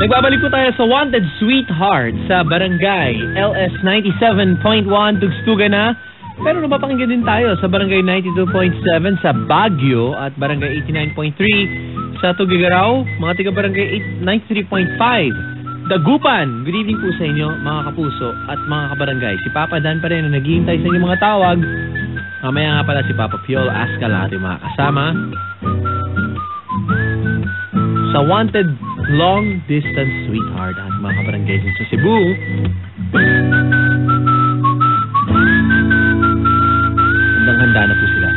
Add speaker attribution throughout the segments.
Speaker 1: Nagbabalik po tayo sa Wanted Sweetheart sa Barangay LS 97.1 Tugstugan na. Pero napapakinggan din tayo sa Barangay 92.7 sa Baguio at Barangay 89.3 sa Tugigaraw, mga taga-Barangay 93.5 Dagupan. Good evening po sa inyo mga kapuso at mga kabarangay. Si Papa Dan pa rin na naghihintay sa inyong mga tawag. Mamaya nga pala si Papa Piol, Askal ang ating mga kasama sa Wanted Long Distance Sweetheart at mga kabarangay sa Cebu. Handang-handa na po sila.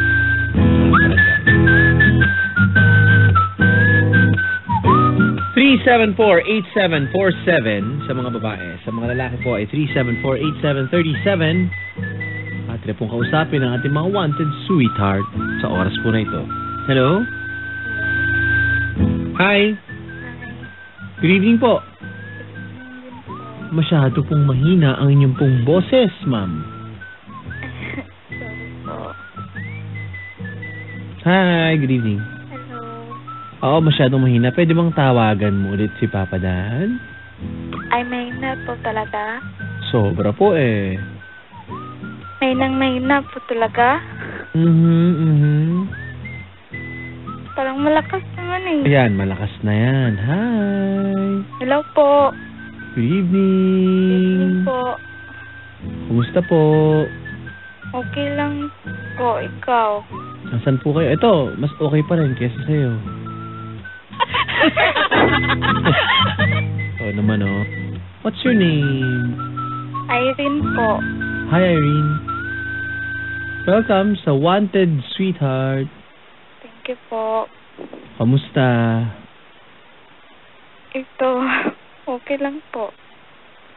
Speaker 1: 374-8747 sa mga babae. Sa mga lalaki po ay 374-8737. At rin pong kausapin ang ating mga Wanted Sweetheart sa oras po na ito. Hello? Hi. Good evening po. Masyado pong mahina ang inyong pong boses, ma'am.
Speaker 2: Sorry po.
Speaker 1: Hi, good evening.
Speaker 2: Hello.
Speaker 1: Oo, masyadong mahina. Pwede bang tawagan mo ulit si Papa Dan?
Speaker 2: Ay, mahina po talaga.
Speaker 1: Sobra po eh.
Speaker 2: Mahina po talaga. Parang malakas naman eh.
Speaker 1: Ayan, malakas na yan. Hi.
Speaker 2: Hello po.
Speaker 1: Good evening.
Speaker 2: Evening po.
Speaker 1: Kumusta po?
Speaker 2: Okay lang po, ikaw.
Speaker 1: Nasaan po kayo? Ito, mas okay pa rin kesa sa'yo. Oo naman oh. What's your name?
Speaker 2: Irene po.
Speaker 1: Hi Irene. Welcome sa Wanted Sweetheart.
Speaker 2: Thank you po.
Speaker 1: Kamusta?
Speaker 2: Ito, okay lang po.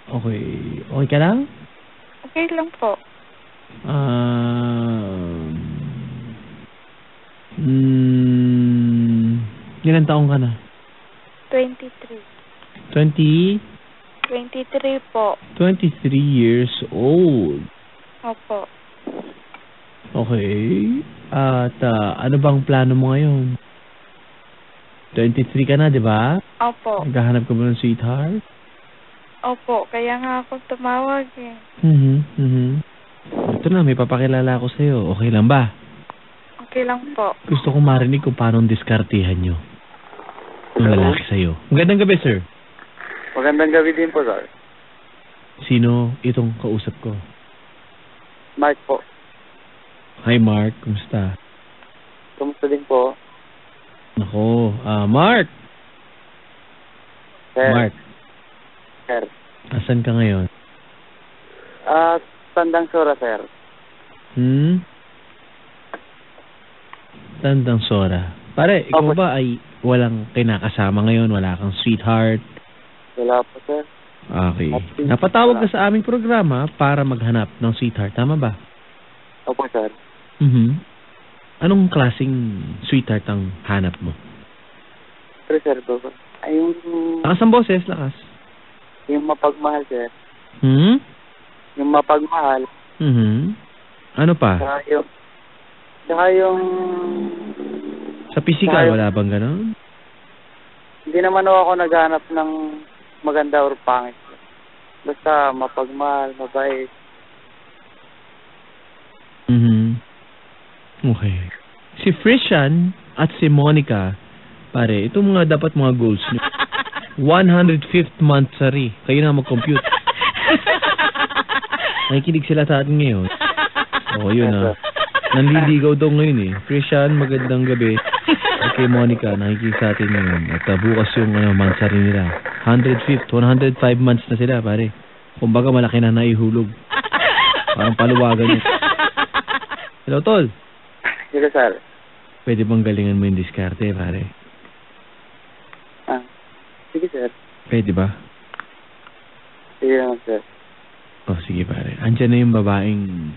Speaker 1: Okay. Okay ka lang?
Speaker 2: Okay lang po.
Speaker 1: Ilang taong ka na?
Speaker 2: 23.
Speaker 1: 23
Speaker 2: po.
Speaker 1: 23 years old.
Speaker 2: Opo.
Speaker 1: Okay. At ano bang plano mo ngayon? 23 ka na, di ba?
Speaker 2: Opo.
Speaker 1: Naghahanap ka ba ng sweetheart?
Speaker 2: Opo, kaya nga ako tumawag eh.
Speaker 1: Ito na, may papakilala ako sa'yo. Okay lang ba?
Speaker 2: Okay lang po.
Speaker 1: Gusto kong marinig kung paano diskartihan nyo yung lalaki sa'yo. Magandang gabi, sir.
Speaker 3: Magandang gabi din po, sir.
Speaker 1: Sino itong kausap ko?
Speaker 3: Mark po.
Speaker 1: Hi, Mark. Kumusta?
Speaker 3: Kumusta din po?
Speaker 1: Nako, Mark!
Speaker 3: Sir.
Speaker 1: Mark,
Speaker 3: Sir.
Speaker 1: asan ka ngayon?
Speaker 3: Tandang Sora, sir.
Speaker 1: Tandang Sora. Pare, ikaw
Speaker 3: Opo.
Speaker 1: ba ay walang kinakasama ngayon? Wala kang sweetheart?
Speaker 3: Wala po, sir.
Speaker 1: Okay. Napatawag ka sa aming programa para maghanap ng sweetheart. Tama ba?
Speaker 3: Opo, sir.
Speaker 1: Anong klaseng sweetheart ang hanap mo?
Speaker 3: Pero, sir, po. Ay,
Speaker 1: Lakas ang boses, lakas.
Speaker 3: yung mapagmahal, sir. Yung mapagmahal.
Speaker 1: Ano pa?
Speaker 3: Saka yung
Speaker 1: Sa physical, wala bang ganon?
Speaker 3: hindi naman ako naghanap ng maganda or pangit. Basta mapagmahal, mabait.
Speaker 1: Okay. Si Frisian at si Monica, pare, ito mga dapat mga goals nyo. 105th month sari. Kayo na mag-compute. Nakikinig sila sa atin ngayon. Oo, yun nanliligaw daw ngayon eh. Frisian, magandang gabi. Okay, Monica, nakikinig sa atin ngayon. At bukas yung month sari nila. 105th, 105 months na sila, pare. Kumbaga, malaki na naihulog. Parang paluwagan yun. Hello, Tol.
Speaker 3: Sige, sir.
Speaker 1: Pwede bang galingan mo yung diskarte, pare?
Speaker 3: Sige, sir.
Speaker 1: Pwede ba?
Speaker 3: Sige naman, sir.
Speaker 1: Oh, sige, pare. Andiyan na yung babaeng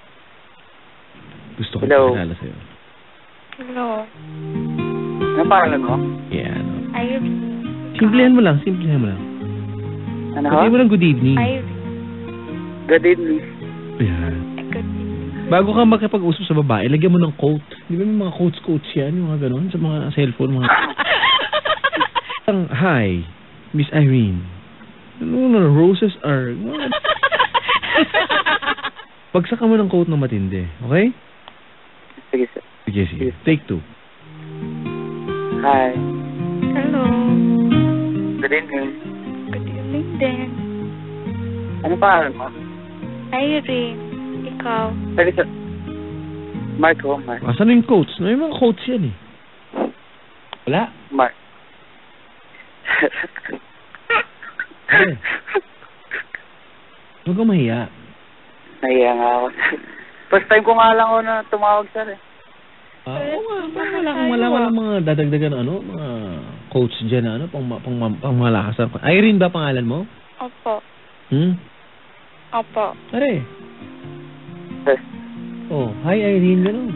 Speaker 1: gusto ko
Speaker 3: Hello.
Speaker 1: pakilala sa'yo.
Speaker 2: Hello.
Speaker 3: Ano pangalan mo?
Speaker 1: Yeah, ano.
Speaker 2: Irene.
Speaker 1: Simplihan mo lang, simplihan mo lang.
Speaker 3: Ano?
Speaker 1: Sabihin mo lang good evening.
Speaker 2: Irene.
Speaker 3: Good evening.
Speaker 1: Ayan.
Speaker 2: Good.
Speaker 1: Bago ka makipag-usap sa babae, lagyan mo ng quote. Di ba may mga quotes yan, yung mga ganon, sa mga cellphone, mga... Hi, Miss Irene. No, roses are... Pagsaka mo ng coat ng matindi, okay?
Speaker 3: Sige, sir.
Speaker 1: Sige. Take 2.
Speaker 3: Hi.
Speaker 2: Hello.
Speaker 3: Good evening.
Speaker 2: Good evening din.
Speaker 3: Ano pangalan mo?
Speaker 2: Irene. Ikaw.
Speaker 3: Sige, sir. Marco.
Speaker 1: Asan yung coats? May mga coats yan eh. Wala.
Speaker 3: Mark.
Speaker 1: Eh. Huwag kang mahiya.
Speaker 3: Nahiya nga ako. First time ko nga lang ako na tumawag, sir eh.
Speaker 1: Oo nga. Wala mga dadagdagan mga coats dyan na pang malakas. Irene ba pangalan mo?
Speaker 2: Opo. Opo.
Speaker 1: Pare.
Speaker 3: Yes.
Speaker 1: Oh, hi Irene, gano'n.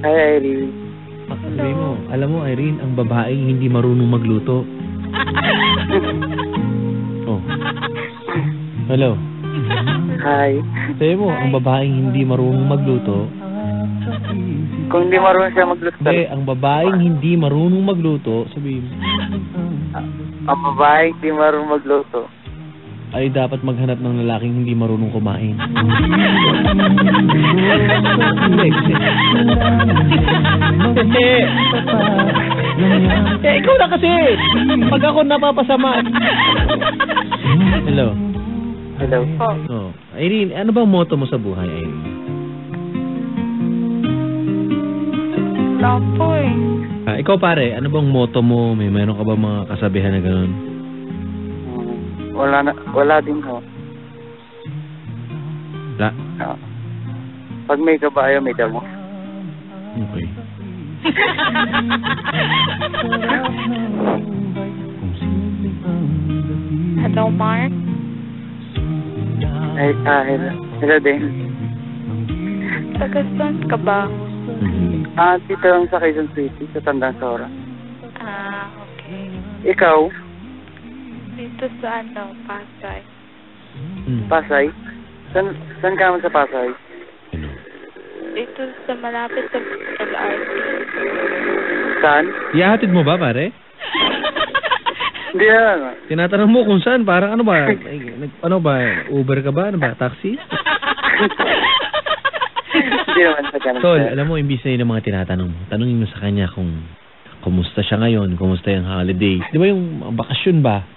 Speaker 3: Hi, Irene.
Speaker 1: Sabi mo, alam mo Irene, ang babaeng hindi marunong magluto. Oh. Hello.
Speaker 3: Hi.
Speaker 1: Sabi mo, ang babaeng hindi marunong magluto.
Speaker 3: Kung hindi marunong siya magluto.
Speaker 1: Hindi, ang babaeng hindi marunong magluto, sabihin mo,
Speaker 3: Ang babae hindi marunong magluto.
Speaker 1: ay dapat maghanap ng lalaking hindi marunong kumain. Ikaw na kasi! Pag ako napapasama. Hello.
Speaker 3: Hello.
Speaker 1: Oh. Irene, ano bang motto mo sa buhay, Irene?
Speaker 2: Wala po eh.
Speaker 1: Ikaw pare, ano bang motto mo? Meron ka ba mga kasabihan na gano'n?
Speaker 3: Wala din ho.
Speaker 1: Wala?
Speaker 3: Pag may kabayo, may damo.
Speaker 1: Okay.
Speaker 2: Hello, Mark.
Speaker 3: Hello din.
Speaker 2: Taga-saan ka ba?
Speaker 3: Dito lang sa Quezon City, sa Tandang Sora.
Speaker 2: Okay.
Speaker 3: Ikaw?
Speaker 2: Dito sa Pasay.
Speaker 3: Pasay? Saan ka naman sa Pasay?
Speaker 2: Dito sa malapit sa LRT.
Speaker 3: Saan?
Speaker 1: Ihahatid mo ba, pare?
Speaker 3: Hindi na.
Speaker 1: Tinatanong mo kung saan, parang ano ba? Ano ba? Uber ka ba? Ano ba? Taxi?
Speaker 3: Hindi naman sa ganun.
Speaker 1: Tol, alam mo, imbis na yun ang mga tinatanong mo, tanongin mo sa kanya kung kumusta siya ngayon, kumusta yung holiday. Di ba yung bakasyon ba?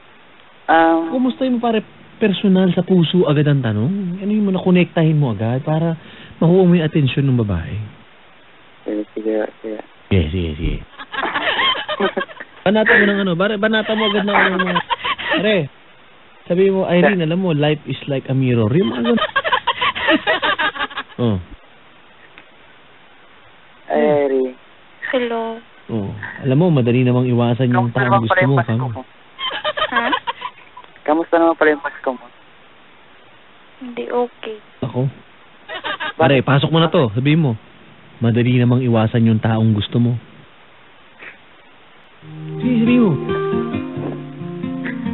Speaker 1: Kumusta yung pare personal sa puso agad ang tanong? Ano yung nakonektahin mo agad para makuha mo yung atensyon ng babae?
Speaker 3: Sige.
Speaker 1: Sige. Banata mo ng banata mo agad ng mga... Pare, sabi mo, Irene, alam mo, life is like a mirror. Yung mga ganun. Oh.
Speaker 3: Irene.
Speaker 2: Hello.
Speaker 1: Oh. Alam mo, madali namang iwasan yung taong gusto mo.
Speaker 2: Ha?
Speaker 3: Kamusta naman pala yung Pasko mo?
Speaker 2: Hindi okay.
Speaker 1: Ako? Pare, pasok mo na to. Sabihin mo, madali namang iwasan yung taong gusto mo. Sige, sabihin mo.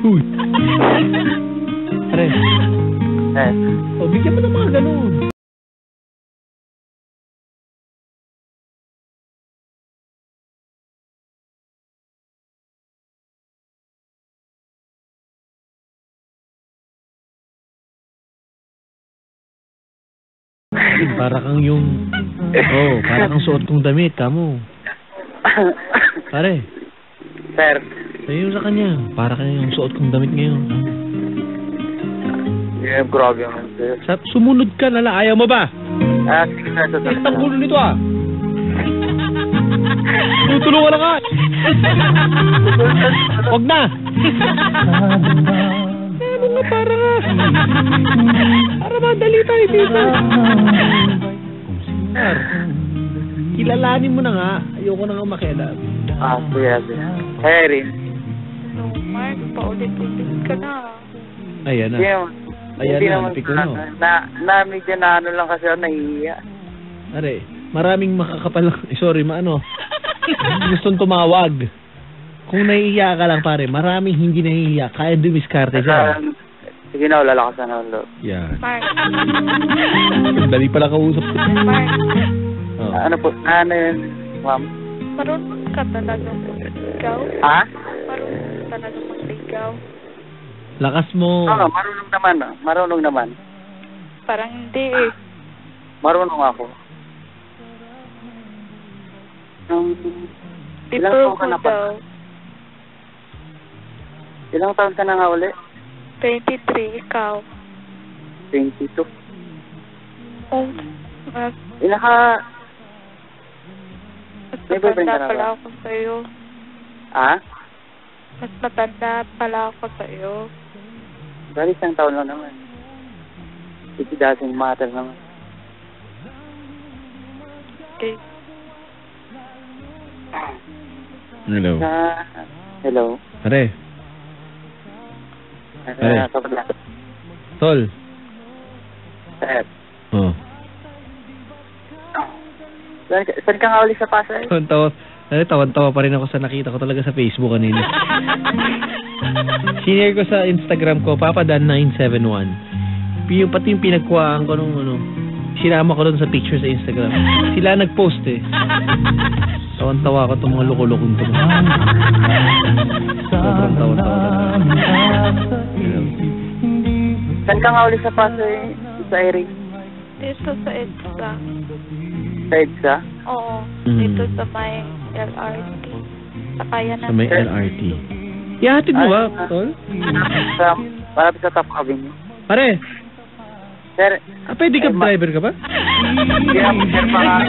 Speaker 1: Uy. Pare. O, bigyan mo ng mga ganun. Para kang yung... para kang suot kong damit, kamo. Pare.
Speaker 3: Sir.
Speaker 1: Sayo sa kanya, para kang yung suot kong damit ngayon.
Speaker 3: Yeah, grabe naman, sir.
Speaker 1: Sumunod ka nala, ayaw mo ba?
Speaker 3: Sige, sir.
Speaker 1: Ang gulo nito Tutulungan na ka. Huwag na. Ano nga para madali tayo dito. Sir, kilalanin mo na nga. Ayoko na nga makialam.
Speaker 3: Sige. Hey, Irene.
Speaker 2: Hello, Mark. Paulit-ulit ka na.
Speaker 1: Ayan na. Ayan
Speaker 3: Hindi
Speaker 1: na,
Speaker 3: naman
Speaker 1: napik ko na.
Speaker 3: Medyo na ano lang kasi ako nahihiya.
Speaker 1: Are, maraming makakapal. Sorry, gustong tumawag. Kung nahihiya ka lang, pare, maraming hindi nahihiya. Kaya dumiskarte siya.
Speaker 3: Sige na, lalakasan na ulo.
Speaker 1: Yan.
Speaker 2: Mark.
Speaker 1: Dali pala kausap.
Speaker 2: Mark.
Speaker 3: Ano po? Ano yun, ma'am?
Speaker 2: Marunong ka talaga mag-ligaw?
Speaker 3: Ha?
Speaker 2: Marunong ka talaga mag-ligaw? daw.
Speaker 1: Lakas mo.
Speaker 3: Marunong naman. Marunong naman.
Speaker 2: Parang hindi eh.
Speaker 3: Marunong ako. Ilang
Speaker 2: Tipo
Speaker 3: taon
Speaker 2: ko
Speaker 3: ka na pa?
Speaker 2: daw.
Speaker 3: Ilang taon ka na nga uli?
Speaker 2: 23, ikaw.
Speaker 3: 22.
Speaker 2: Oh, mas
Speaker 3: Ilang ka... May boyfriend
Speaker 2: matanda
Speaker 3: ka na
Speaker 2: pala
Speaker 3: ba?
Speaker 2: ako sa'yo.
Speaker 3: Ah?
Speaker 2: Mas matanda pala ako sa'yo.
Speaker 3: Bali, isang taon lang naman. It doesn't matter naman.
Speaker 2: Okay.
Speaker 1: Hello.
Speaker 3: Hello.
Speaker 1: Pare. Pare.
Speaker 3: Kapag
Speaker 1: Tol.
Speaker 3: Sir.
Speaker 1: Oh.
Speaker 3: Saan ka nga ulit sa Pasay?
Speaker 1: Tawan-tawa pa rin ako sa nakita ko talaga sa Facebook kanina. Sinare ko sa Instagram ko, papadan971. Pati yung pinagkuhaan ko nung sinama ko doon sa picture sa Instagram. Sila nag-post eh. Tawan-tawa ko itong mga lukulukong to. Sobrang tawa-tawa.
Speaker 3: Saan ka nga ulit sa Pasay? Sa Eric?
Speaker 2: Dito sa EDSA.
Speaker 3: Sa EDSA?
Speaker 2: Oo.
Speaker 1: Mm.
Speaker 2: Dito sa may LRT. Sakaya na.
Speaker 1: Sa may LRT. Ihatid mo ba, Tol?
Speaker 3: Malapit sa Top Avenue.
Speaker 1: Pare,
Speaker 3: Sir,
Speaker 1: pwede ka driver ka ba?
Speaker 3: hindi ako, sir, para...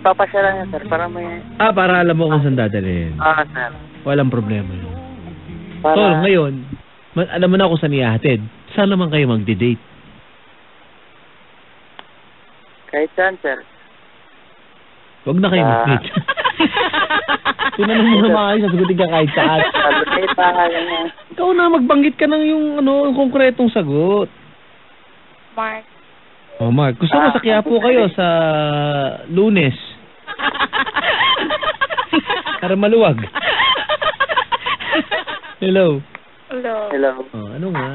Speaker 3: Papasyalan niya, sir, para may...
Speaker 1: Para alam mo kung saan dadalhin.
Speaker 3: Sir.
Speaker 1: Walang problema yun.
Speaker 3: Para...
Speaker 1: Tol, ngayon, alam mo na kung saan ihatid. Saan naman kayo magde-date?
Speaker 3: Kahit saan, sir.
Speaker 1: Huwag na kayo mag-date. Tinanong mo na maayos, sasagutin ka kahit saan. Ikaw na, magbanggit ka ng yung konkretong sagot.
Speaker 2: Mark.
Speaker 1: Oh, Mark. Gusto mo sa Quiapo kayo sa Lunes? Para maluwag. Hello.
Speaker 2: Hello.
Speaker 3: Hello.
Speaker 1: Oh, ano nga?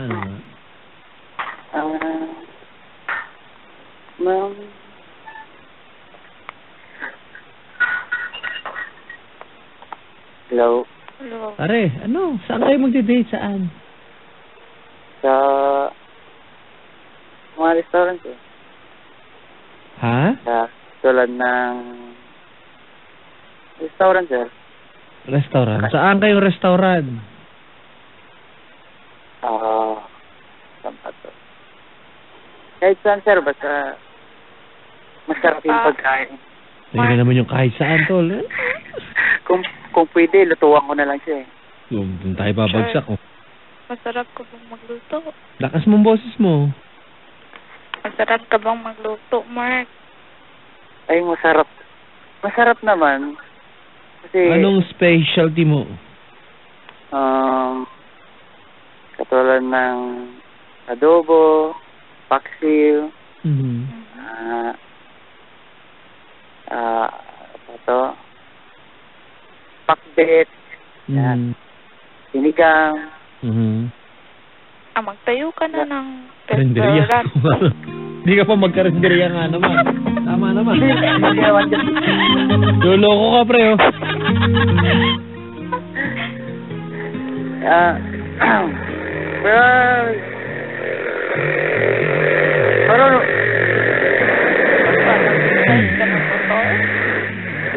Speaker 3: Ma'am. Hello.
Speaker 2: Hello.
Speaker 1: Pare, saan kayo magde-date? Saan?
Speaker 3: Sa... mga restaurant, eh.
Speaker 1: Ha?
Speaker 3: Tulad ng... restaurant, sir.
Speaker 1: Restaurant? Saan kayong restaurant?
Speaker 3: Saan pa to? Kahit saan, sir. Basta... masarap yung pagkain.
Speaker 1: Tingnan naman yung kahit saan, Tol.
Speaker 3: Kung pwede, lutuan ko na lang siya, eh.
Speaker 1: Doon tayo babagsak, oh.
Speaker 2: Masarap ka bang magluto?
Speaker 1: Lakas mong boses mo.
Speaker 2: Masarap ka bang magluto, Mark?
Speaker 3: Ay, masarap. Masarap naman. Kasi...
Speaker 1: Anong specialty mo?
Speaker 3: katulad ng adobo, paksiw, pakbet, sinigang.
Speaker 2: Magtayo ka na ng
Speaker 1: Karinderya.
Speaker 2: restaurant.
Speaker 1: Hindi ka pa magkarinderya nga naman. Tama naman. Loloko ka, pre, oh.
Speaker 3: Hello?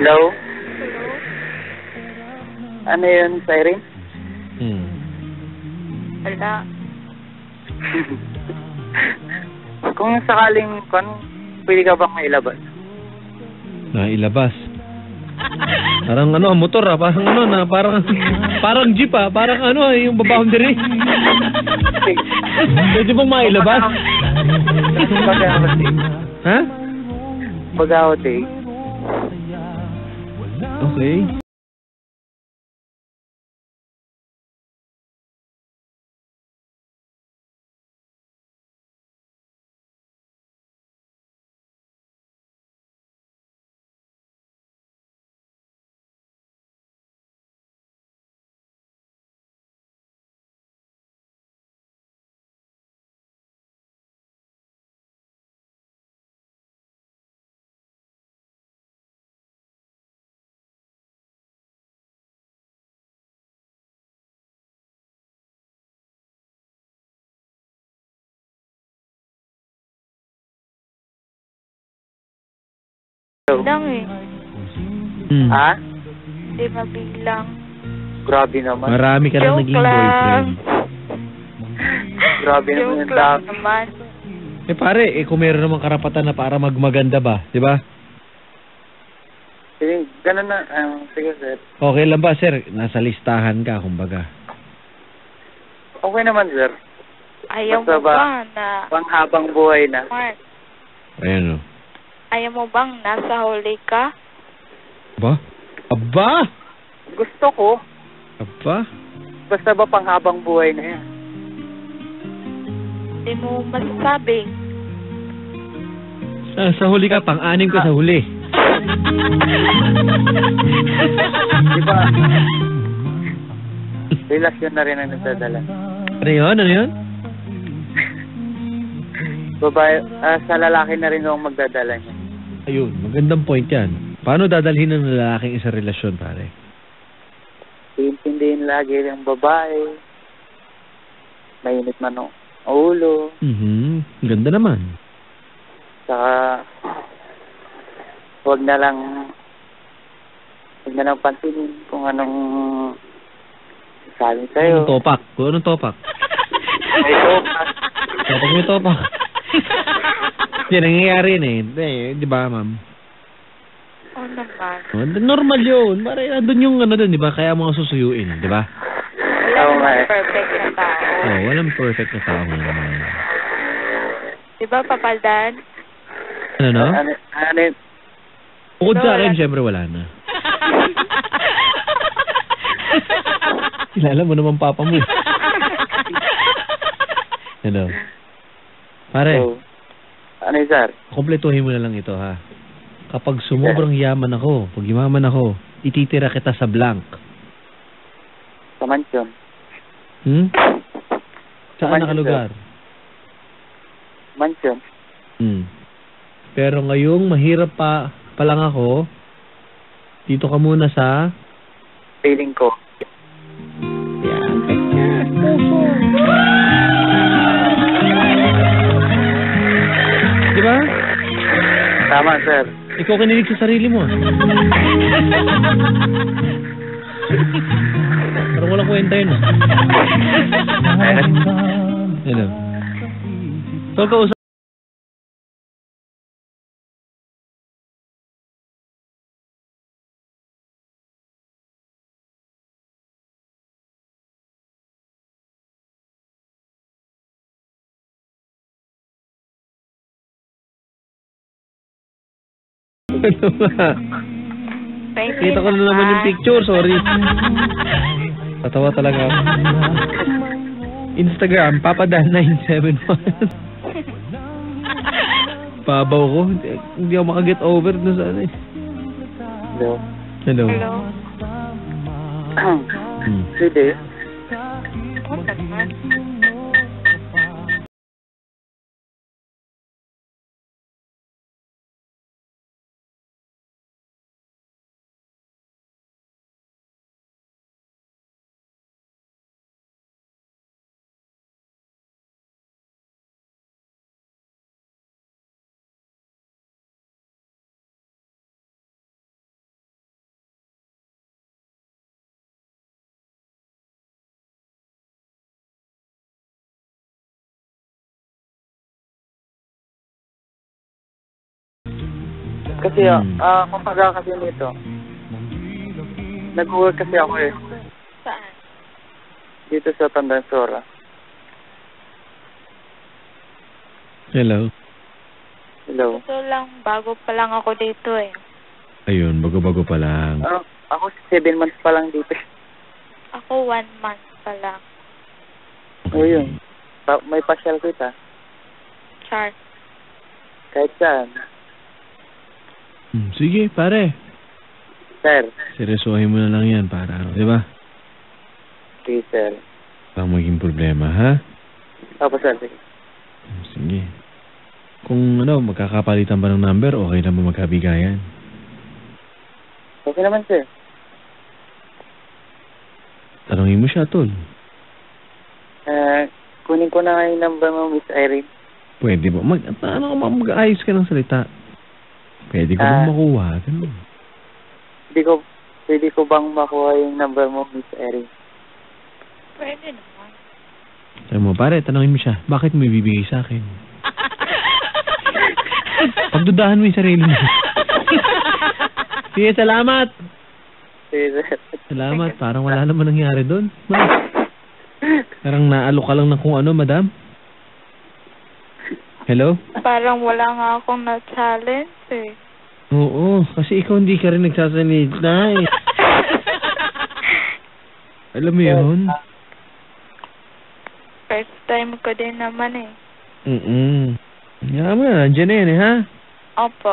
Speaker 2: Hello?
Speaker 3: Ano yun, Siren?
Speaker 2: Wala.
Speaker 3: Kung sakaling, pwede ka bang mailabas?
Speaker 1: Ilabas. Parang motor parang jeep parang yung boundary. Pwede bang mailabas? Ha?
Speaker 3: Pag-aote.
Speaker 1: Okay.
Speaker 2: mabilang eh.
Speaker 3: Ha?
Speaker 2: Hindi mabilang.
Speaker 3: Grabe naman.
Speaker 1: Marami ka na
Speaker 2: Joke
Speaker 1: naging
Speaker 2: lang.
Speaker 1: boyfriend.
Speaker 3: Grabe naman
Speaker 2: Joke
Speaker 3: yung
Speaker 2: lang
Speaker 3: dami.
Speaker 2: naman.
Speaker 1: Eh pare, kung meron namang karapatan na para magmaganda ba, di ba?
Speaker 3: Sige, ganun na. Sige, sir.
Speaker 1: Okay lang ba, sir? Nasa listahan ka, kumbaga.
Speaker 3: Okay naman, sir.
Speaker 2: Ayaw
Speaker 3: Basta
Speaker 2: mo
Speaker 3: ba,
Speaker 2: ba na,
Speaker 3: panghabang buhay na.
Speaker 2: Mark,
Speaker 1: Ayan o.
Speaker 2: ayaw mo bang nasa huli ka?
Speaker 1: Ba? Aba?
Speaker 3: Gusto ko.
Speaker 1: Aba?
Speaker 3: Basta ba panghabang buhay na yan?
Speaker 2: Hindi mo masasabi.
Speaker 1: Sa huli ka, pang-anim ka sa huli.
Speaker 3: Di ba? Relasyon na rin ang nagdadala.
Speaker 1: Ano yun? Ano yun?
Speaker 3: Babae, sa lalaki na rin ang magdadala niya.
Speaker 1: Ayun, magandang point yan. Paano dadalhin ng lalaking isang relasyon, pare?
Speaker 3: Iintindihin lagi ng babae. Mainit man ang ulo.
Speaker 1: Ganda naman.
Speaker 3: Saka, huwag na lang pansinin kung anong sabi sa'yo.
Speaker 1: Anong topak? Kung anong topak?
Speaker 3: May topak.
Speaker 1: Kapag may topak. Hindi, nangyayari yun eh. Di ba, ma'am?
Speaker 2: Oo naman.
Speaker 1: Normal yun. Pare, andun yung ano dun, di ba? Kaya mga susuyuin, di ba?
Speaker 2: Wala
Speaker 3: Oo nga
Speaker 2: namang
Speaker 3: eh.
Speaker 2: perfect na tao.
Speaker 1: Oo, walang perfect na tao naman.
Speaker 2: Di ba, Papaldan?
Speaker 1: Ano, no?
Speaker 3: Ano,
Speaker 1: Bukod
Speaker 2: Ikaw,
Speaker 1: sa akin,
Speaker 2: wala.
Speaker 1: syempre wala na. Kilala mo naman papa mo. Ano? Pare,
Speaker 3: ano yun, sir?
Speaker 1: kompletuhin mo na lang ito, ha? Kapag sumobrang yaman ako, pag yumaman ako, ititira kita sa blank.
Speaker 3: Sa mansyon.
Speaker 1: Saan
Speaker 3: Mansion,
Speaker 1: nakalugar?
Speaker 3: Mansyon.
Speaker 1: Pero ngayong mahirap pa lang ako, dito ka muna sa...
Speaker 3: Feeling ko.
Speaker 1: Yan, kanya, puso. Di ba?
Speaker 3: Tama, sir.
Speaker 1: Ikaw kinilig sa sarili mo. Parang walang kwenta yun. Ano? So, kausap. Ano ba? Kita ko na naman yung picture, sorry. Tatawa talaga ako. Instagram, papadan971. Pabaw ko. Hindi ako makaget over na sa ano eh.
Speaker 3: Hello.
Speaker 1: Hello.
Speaker 2: Hello?
Speaker 3: Sige.
Speaker 2: Oo naman.
Speaker 3: Kasi, kumbaga kasi nito, nag-work kasi ako eh,
Speaker 2: Saan?
Speaker 3: dito sa Tandansora.
Speaker 1: Hello.
Speaker 3: Hello.
Speaker 2: Ito lang, bago pa lang ako dito eh.
Speaker 1: Ayun, bago-bago pa lang.
Speaker 3: Ako 7 months pa lang dito.
Speaker 2: Ako 1 month pa lang.
Speaker 3: O yun. May pasyal kita.
Speaker 2: Char.
Speaker 3: Kahit saan.
Speaker 1: Sige, pare.
Speaker 3: Sir.
Speaker 1: Seryosohin mo na lang yan para ano, di ba?
Speaker 3: Okay, sir.
Speaker 1: Bang maging problema, ha?
Speaker 3: Tapos, sir. Sige.
Speaker 1: Sige. Kung ano, magkakapalitan ba ng number, okay na mo magkabigayan.
Speaker 3: Okay naman, sir.
Speaker 1: Tanungin mo siya, tol.
Speaker 3: Kunin ko na nga yung number mo, Miss Irene.
Speaker 1: Pwede ba? Mag-ayos ka ng salita. Pwede ko bang makuha? Ganun.
Speaker 3: Pwede ko bang makuha yung number mo, Miss Erin?
Speaker 2: Pwede naman.
Speaker 1: Sabi mo, pare, tanongin mo siya, bakit mo ibibigay sa akin? Pagdudahan mo yung sarili mo. Sige, salamat.
Speaker 3: Sige, sir.
Speaker 1: Salamat. Parang wala naman nangyari doon. Parang naalok ka lang ng kung ano, madam. Hello?
Speaker 2: Parang wala nga akong na-challenge eh.
Speaker 1: Oo, kasi ikaw hindi ka rin nagsasalita eh. Alam mo yun?
Speaker 2: First time ko din naman eh.
Speaker 1: Nga mo na, nandiyan na yan eh, ha?
Speaker 2: Opo.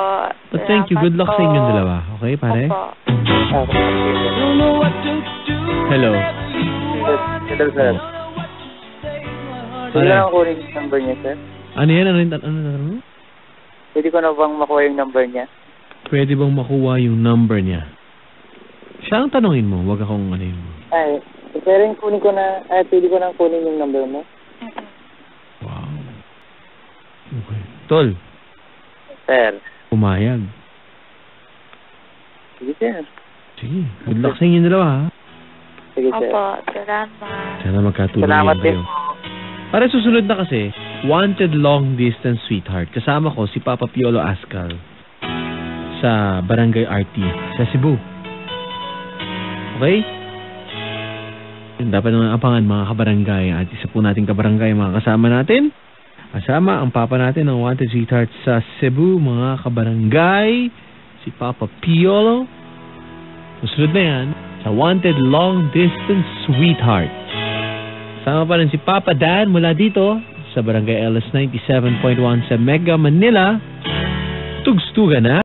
Speaker 1: But thank you. Good luck sa inyong dalawa. Okay, pare?
Speaker 2: Opo.
Speaker 1: Hello?
Speaker 3: Hello, sir. Pwede
Speaker 1: Pare.
Speaker 3: ko na kunin yung number niya, sir?
Speaker 1: Ano yan? Ano?
Speaker 3: Pwede ko na bang makuha yung number niya?
Speaker 1: Pwede bang makuha yung number niya? Siya ang tanongin mo, wag akong ano yun.
Speaker 3: Ay, sir, pwede ko na kunin yung number mo?
Speaker 1: Wow. Okay. Tol,
Speaker 3: Sir.
Speaker 1: pumayag.
Speaker 3: Sige, sir.
Speaker 1: Sige, good luck sa inyong dalawa, ha?
Speaker 3: Sige, sir.
Speaker 2: Opo. Salamat.
Speaker 1: Sana magkatuloy
Speaker 3: Salamat
Speaker 1: kayo.
Speaker 3: din.
Speaker 1: Para susunod na kasi, Wanted Long Distance Sweetheart. Kasama ko si Papa Piolo Ascal sa Barangay RT sa Cebu. Okay? Yun, dapat naman abangan mga kabarangay. At isa po nating kabarangay mga kasama natin. Kasama ang papa natin ng Wanted Sweetheart sa Cebu, mga kabarangay. Si Papa Piolo. Susunod na yan sa Wanted Long Distance Sweetheart. Sama pa rin si Papa Dan mula dito sa Barangay LS 97.1 sa Mega Manila. Tugstugan na.